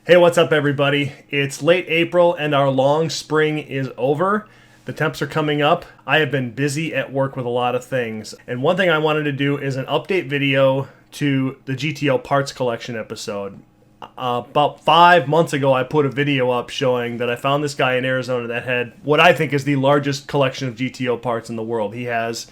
Hey, what's up, everybody? It's late April and our long spring is over. The temps are coming up. I have been busy at work with a lot of things. And one thing I wanted to do is an update video to the GTO parts collection episode. About 5 months ago, I put a video up showing that I found this guy in Arizona that had what I think is the largest collection of GTO parts in the world. He has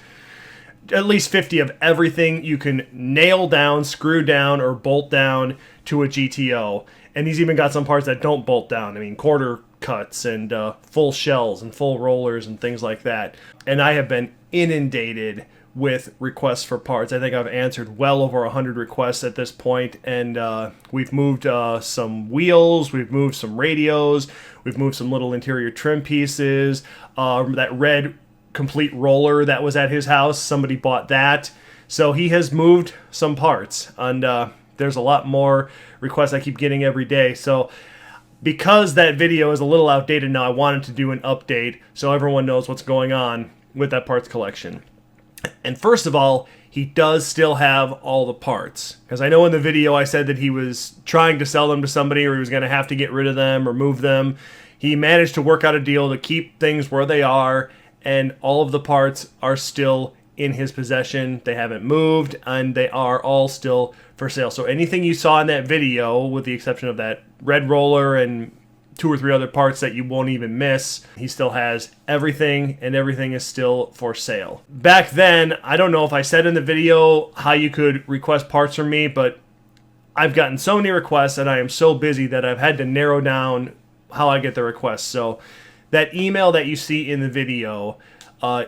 at least 50 of everything you can nail down, screw down, or bolt down to a GTO. And he's even got some parts that don't bolt down. I mean, quarter cuts and full shells and full rollers and things like that. And I have been inundated with requests for parts. I think I've answered well over 100 requests at this point. And we've moved some wheels, we've moved some radios, we've moved some little interior trim pieces. That red complete roller that was at his house, somebody bought that. So he has moved some parts. And there's a lot more requests I keep getting every day. So because that video is a little outdated now, I wanted to do an update so everyone knows what's going on with that parts collection. And first of all, he does still have all the parts. Because I know in the video I said that he was trying to sell them to somebody or he was going to have to get rid of them or move them. He managed to work out a deal to keep things where they are, and all of the parts are still in his possession. They haven't moved, and they are all still for sale. So anything you saw in that video, with the exception of that red roller and 2 or 3 other parts that you won't even miss, he still has everything, and everything is still for sale. Back then, I don't know if I said in the video how you could request parts from me, but I've gotten so many requests and I am so busy that I've had to narrow down how I get the requests. So that email that you see in the video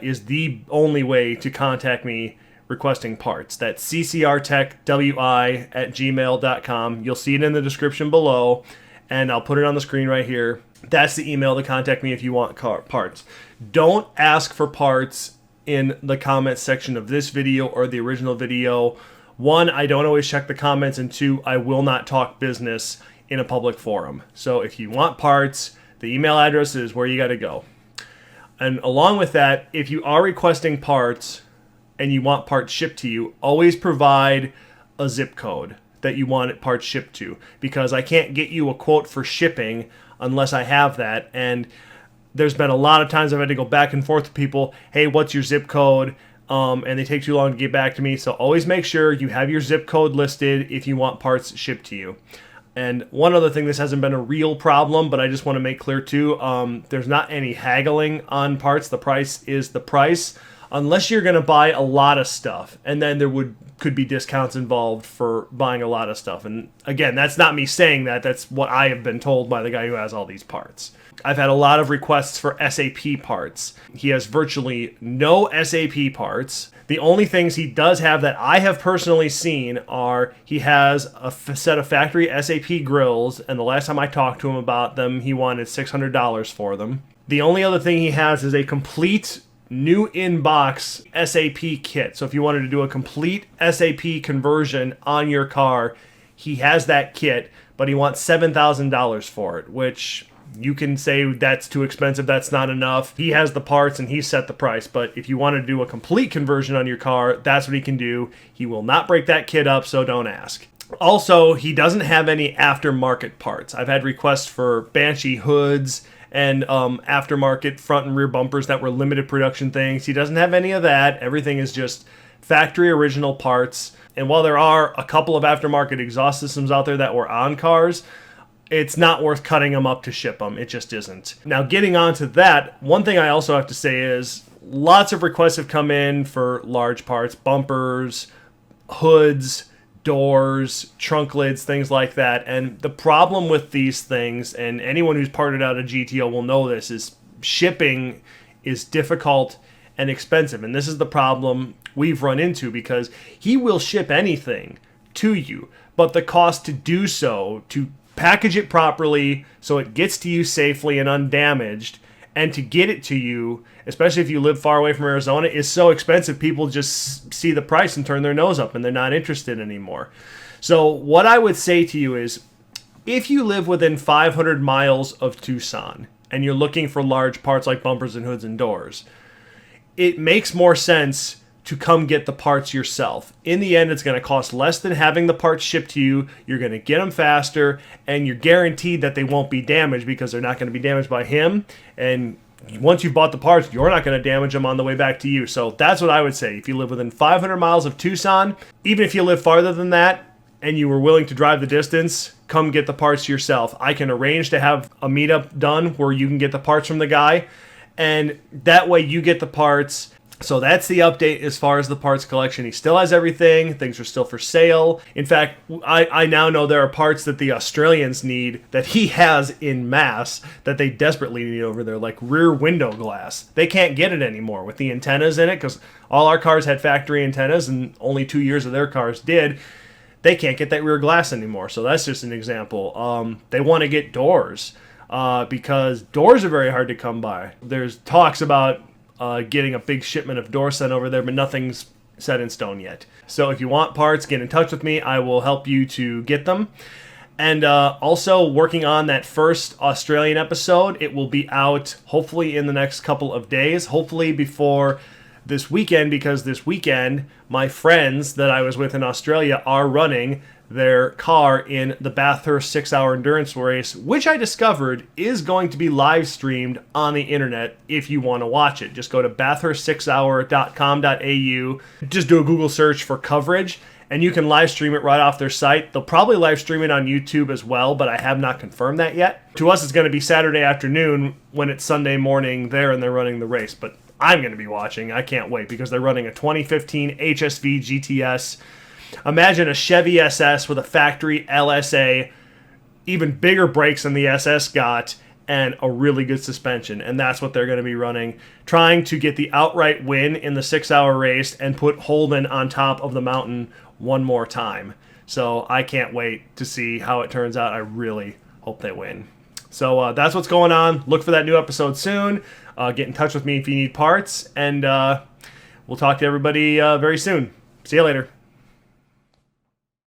is the only way to contact me requesting parts. That's ccrtechwi@gmail.com. You'll see it in the description below, and I'll put it on the screen right here. That's the email to contact me if you want parts. Don't ask for parts in the comments section of this video or the original video. 1, I don't always check the comments, and 2, I will not talk business in a public forum. So if you want parts, the email address is where you got to go. And along with that, if you are requesting parts and you want parts shipped to you, always provide a zip code that you want parts shipped to, because I can't get you a quote for shipping unless I have that. And there's been a lot of times I've had to go back and forth with people, hey, what's your zip code? And they take too long to get back to me. So always make sure you have your zip code listed if you want parts shipped to you. And one other thing, this hasn't been a real problem, but I just want to make clear too, there's not any haggling on parts. The price is the price, unless you're going to buy a lot of stuff. And then there could be discounts involved for buying a lot of stuff. And again, that's not me saying that. That's what I have been told by the guy who has all these parts. I've had a lot of requests for SAP parts. He has virtually no SAP parts. The only things he does have that I have personally seen are he has a set of factory SAP grills, and the last time I talked to him about them, he wanted $600 for them. The only other thing he has is a complete new in-box SAP kit. So if you wanted to do a complete SAP conversion on your car, he has that kit, but he wants $7,000 for it, which you can say that's too expensive, that's not enough. He has the parts and he set the price, but if you want to do a complete conversion on your car, that's what he can do. He will not break that kit up, so don't ask. Also, he doesn't have any aftermarket parts. I've had requests for Banshee hoods and aftermarket front and rear bumpers that were limited production things. He doesn't have any of that. Everything is just factory original parts. And while there are a couple of aftermarket exhaust systems out there that were on cars, it's not worth cutting them up to ship them. It just isn't. Now, getting on to that, one thing I also have to say is lots of requests have come in for large parts, bumpers, hoods, doors, trunk lids, things like that. And the problem with these things, and anyone who's parted out a GTO will know this, is shipping is difficult and expensive. And this is the problem we've run into, because he will ship anything to you, but the cost to do so, to package it properly so it gets to you safely and undamaged, and to get it to you, especially if you live far away from Arizona, is so expensive. People just see the price and turn their nose up and they're not interested anymore. So what I would say to you is, if you live within 500 miles of Tucson and you're looking for large parts like bumpers and hoods and doors, it makes more sense to come get the parts yourself. In the end, it's going to cost less than having the parts shipped to you. You're going to get them faster, and you're guaranteed that they won't be damaged because they're not going to be damaged by him. And once you've bought the parts, you're not going to damage them on the way back to you. So that's what I would say. If you live within 500 miles of Tucson, even if you live farther than that, and you were willing to drive the distance, come get the parts yourself. I can arrange to have a meetup done where you can get the parts from the guy, and that way you get the parts. So that's the update as far as the parts collection. He still has everything. Things are still for sale. In fact, I now know there are parts that the Australians need that he has in mass that they desperately need over there, like rear window glass. They can't get it anymore with the antennas in it because all our cars had factory antennas and only 2 years of their cars did. They can't get that rear glass anymore. So that's just an example. They want to get doors because doors are very hard to come by. There's talks about getting a big shipment of doors sent over there, but nothing's set in stone yet. So if you want parts, get in touch with me. I will help you to get them. And also working on that first Australian episode. It will be out hopefully in the next couple of days, hopefully before this weekend, because this weekend my friends that I was with in Australia are running their car in the Bathurst 6-hour endurance race, which I discovered is going to be live streamed on the internet if you want to watch it. Just go to bathurst6hour.com.au, just do a Google search for coverage, and you can live stream it right off their site. They'll probably live stream it on YouTube as well, but I have not confirmed that yet. To us, it's going to be Saturday afternoon when it's Sunday morning there and they're running the race, but I'm going to be watching. I can't wait because they're running a 2015 HSV GTS. Imagine a Chevy SS with a factory LSA, even bigger brakes than the SS got, and a really good suspension. And that's what they're going to be running, trying to get the outright win in the 6-hour race and put Holden on top of the mountain one more time. So I can't wait to see how it turns out. I really hope they win. So that's what's going on. Look for that new episode soon. Get in touch with me if you need parts, and we'll talk to everybody very soon. See you later.